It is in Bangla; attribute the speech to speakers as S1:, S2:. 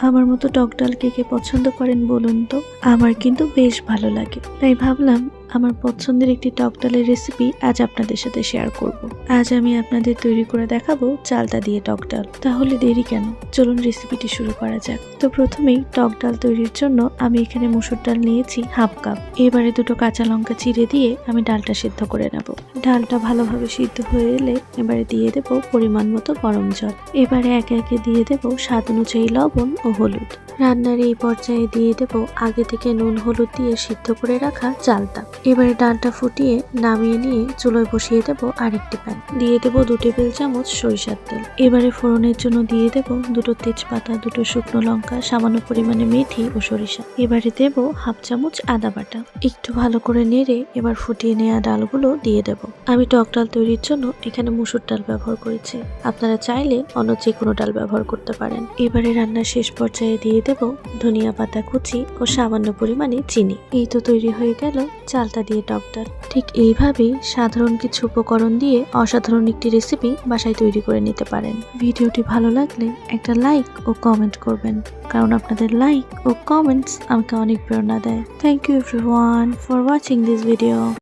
S1: আমার মতো টক ডাল কে কে পছন্দ করেন বলুন তো? আমার কিন্তু বেশ ভালো লাগে, তাই ভাবলাম আমার পছন্দের একটি টক ডালের রেসিপি আজ আপনাদের সাথে শেয়ার করব। আজ আমি আপনাদের তৈরি করে দেখাবো চালতা দিয়ে টক ডাল। তাহলে দেরি কেন, চলুন রেসিপিটি শুরু করা যাক। তো প্রথমেই টক ডাল তৈরির জন্য আমি এখানে মসুর ডাল নিয়েছি হাফ কাপ। এবারে দুটো কাঁচা লঙ্কা চিড়ে দিয়ে আমি ডালটা সিদ্ধ করে নেব। ডালটা ভালোভাবে সিদ্ধ হয়ে এলে এবারে দিয়ে দেব পরিমাণ মতো গরম জল। এবারে একে একে দিয়ে দেব স্বাদ অনুযায়ী লবণ ও হলুদ। রান্নার এই পর্যায়ে দিয়ে দেব আগে থেকে নুন হলুদ দিয়ে সিদ্ধ করে রাখা চালতা। এবারে ডালটা ফুটিয়ে নামিয়ে নিয়ে চুলোয় বসিয়ে দেব আরেকটি প্যান। দিয়ে দেব 2 টেবিল চামচ সরিষার তেল। এবারে ফোড়নের জন্য দিয়ে দেব দুটো তেজপাতা, দুটো শুকনো লঙ্কা, সামান্য পরিমাণে মেথি ও সরিষা। এবারে দেব হাফ চামচ আদা বাটা। একটু ভালো করে নেড়ে এবার ফুটিয়ে নেওয়া ডালগুলো দিয়ে দেব। আমি টক ডাল তৈরির জন্য এখানে মসুর ডাল ব্যবহার করেছি, আপনারা চাইলে অন্য যে কোনো ডাল ব্যবহার করতে পারেন। এবারে রান্নার শেষ পর্যায়ে দিয়ে দেব ধনিয়া পাতা কুচি ও সামান্য পরিমাণে চিনি। এই তো তৈরি হয়ে গেল চালতা দিয়ে টক ডাল। ঠিক এইভাবেই সাধারণ কিছু উপকরণ দিয়ে অসাধারণ একটি রেসিপি বাসায় তৈরি করে নিতে পারেন। ভিডিওটি ভালো লাগলে একটা লাইক ও কমেন্ট করবেন, কারণ আপনাদের লাইক ও কমেন্টস আমাকে অনেক প্রেরণা দেয়। Thank you everyone for watching this video.